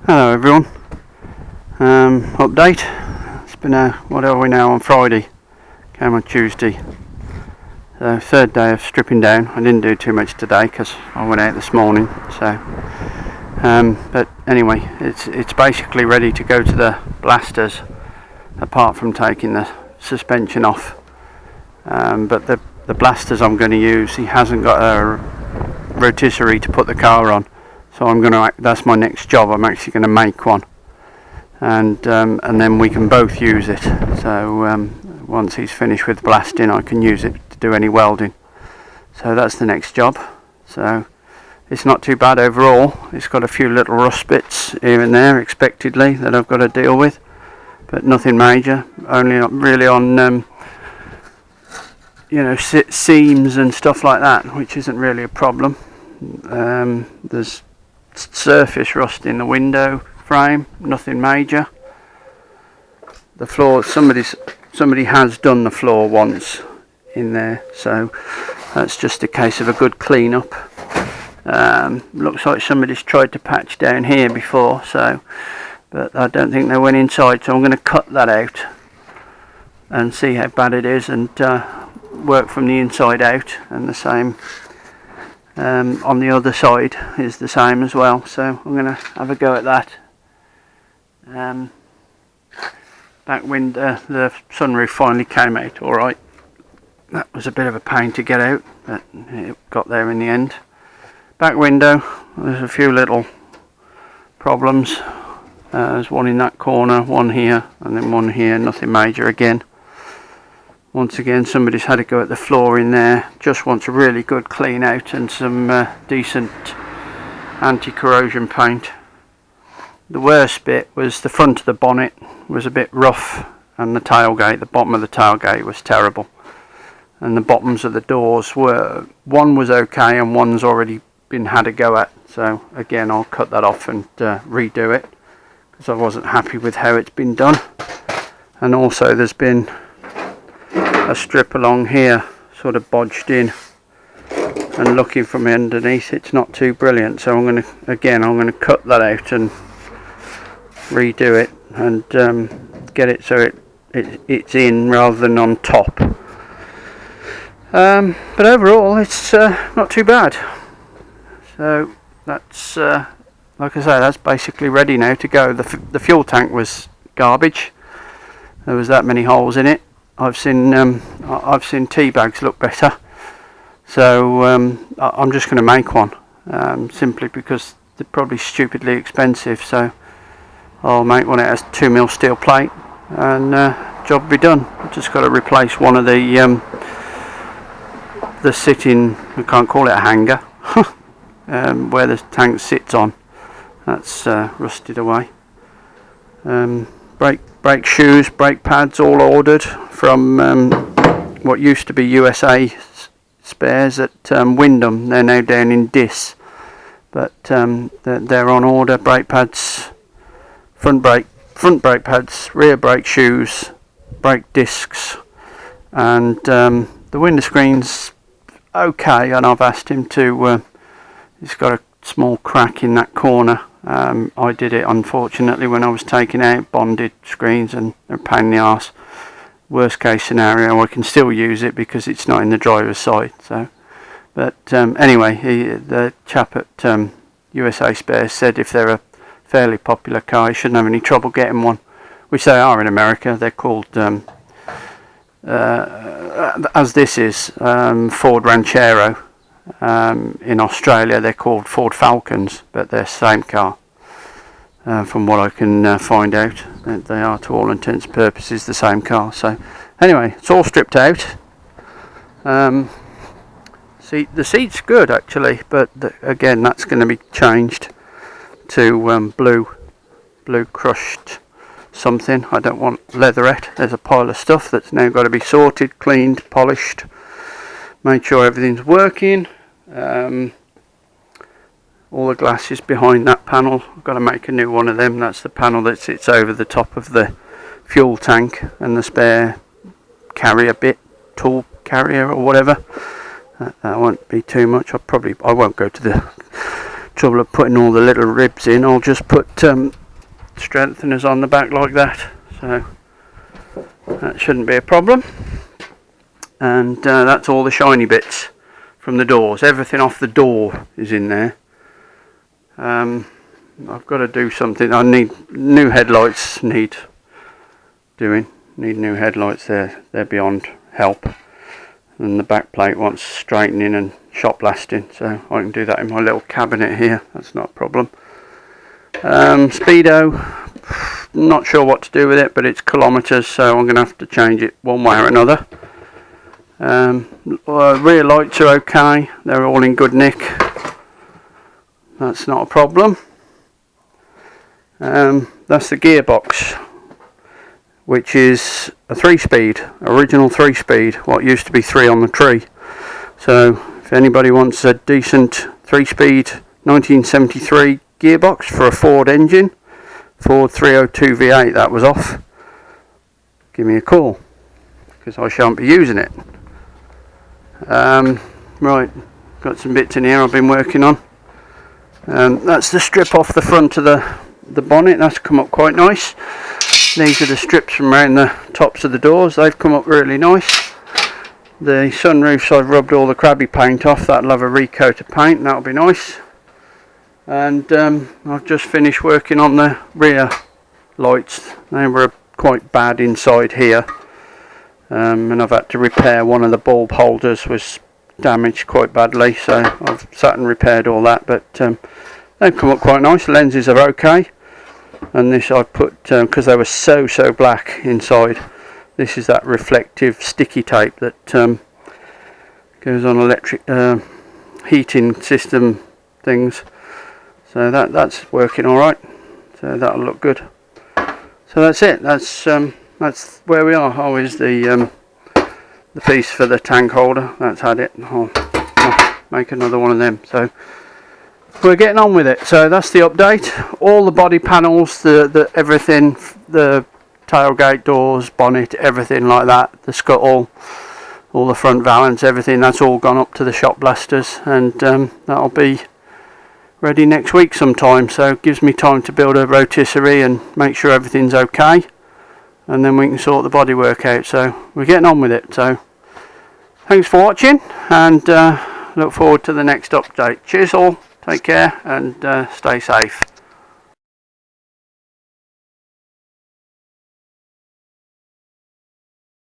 Hello everyone. Update. It's been what are we now, on Friday? Came on Tuesday. So third day of stripping down. I didn't do too much today because I went out this morning. So, but anyway, it's basically ready to go to the blasters, apart from taking the suspension off. But the blasters I'm going to use, he hasn't got a rotisserie to put the car on. So that's my next job. I'm actually going to make one, and then we can both use it. So once he's finished with blasting, I can use it to do any welding. So that's the next job. So it's not too bad overall. It's got a few little rust bits here and there, expectedly, that I've got to deal with, but nothing major. Only really on seams and stuff like that, which isn't really a problem. There's surface rust in the window frame, nothing major. The floor, somebody has done the floor once in there, so that's just a case of a good clean up. Looks like somebody's tried to patch down here before, but I don't think they went inside, so I'm going to cut that out and see how bad it is, and work from the inside out. And the same on the other side is the same as well, so I'm going to have a go at that. Back window, the sunroof finally came out alright. That was a bit of a pain to get out, but it got there in the end. Back window, there's a few little problems. There's one in that corner, one here, and then one here, nothing major again. Once again, somebody's had a go at the floor in there. Just wants a really good clean out and some decent anti-corrosion paint. The worst bit was the front of the bonnet was a bit rough, and the tailgate, the bottom of the tailgate was terrible. And the bottoms of the doors one was okay and one's already been had a go at. So again, I'll cut that off and redo it, because I wasn't happy with how it's been done. And also there's been a strip along here sort of bodged in, and looking from underneath it's not too brilliant, so I'm going to cut that out and redo it and get it so it's in rather than on top. But overall it's not too bad. So that's like I say, that's basically ready now to go. The fuel tank was garbage. There was that many holes in it. I've seen tea bags look better, so I'm just going to make one, simply because they're probably stupidly expensive. So I'll make one out of 2mm steel plate, and job will be done. I've just got to replace one of the sitting, we can't call it a hanger, where the tank sits on. That's rusted away. Brake shoes, brake pads, all ordered from what used to be USA spares at Wyndham. They're now down in Diss, but they're on order. Brake pads, front brake pads, rear brake shoes, brake discs, and the window screen's okay. And I've asked him to. He's got a small crack in that corner. I did it, unfortunately, when I was taking out bonded screens, and they're a pain in the arse. Worst case scenario, I can still use it because it's not in the driver's side. So, but anyway, the chap at USA Spares said if they're a fairly popular car, you shouldn't have any trouble getting one, which they are in America. They're called, as this is, Ford Ranchero. In Australia they're called Ford Falcons, but they're the same car. From what I can find out, they are to all intents and purposes the same car. So anyway, it's all stripped out. The seat's good actually, but again, that's going to be changed to blue crushed something. I don't want leatherette. There's a pile of stuff that's now got to be sorted, cleaned, polished, made sure everything's working. All the glasses behind that panel, I've got to make a new one of them. That's the panel that sits over the top of the fuel tank and the spare carrier bit, tool carrier or whatever. That won't be too much. I won't go to trouble of putting all the little ribs in, I'll just put strengtheners on the back like that, so that shouldn't be a problem. And that's all the shiny bits from the doors. Everything off the door is in there. I've got to do something. I need new headlights. Need new headlights. They're beyond help. And the back plate wants straightening and shop blasting, so I can do that in my little cabinet here. That's not a problem. Speedo, not sure what to do with it, but it's kilometres, so I'm going to have to change it one way or another. Rear lights are okay. They're all in good nick. That's not a problem. That's the gearbox, which is a 3-speed, original 3-speed, what used to be 3 on the tree. So if anybody wants a decent 3-speed 1973 gearbox for a Ford engine, Ford 302 V8 that was off, give me a call, because I shan't be using it. Right, got some bits in here I've been working on. That's the strip off the front of the bonnet. That's come up quite nice. These are the strips from around the tops of the doors. They've come up really nice. The sunroofs, I've rubbed all the crabby paint off. That'll have a recoat of paint, and that'll be nice. And I've just finished working on the rear lights. They were quite bad inside here, and I've had to repair one of the bulb holders, was damaged quite badly, so I've sat and repaired all that. But they've come up quite nice. The lenses are okay, and this I've put, because they were so black inside, this is that reflective sticky tape that goes on electric heating system things. So that's working all right, so that'll look good. So that's it. That's where we are. Oh, is the piece for the tank holder. That's had it. I'll make another one of them. So we're getting on with it. So that's the update. All the body panels, the everything, the tailgate doors, bonnet, everything like that, the scuttle, all the front valance, everything, that's all gone up to the shop blasters, and that'll be ready next week sometime. So it gives me time to build a rotisserie and make sure everything's okay, and then we can sort the bodywork out. So we're getting on with it. So thanks for watching, and look forward to the next update. Cheers all, take care, and stay safe.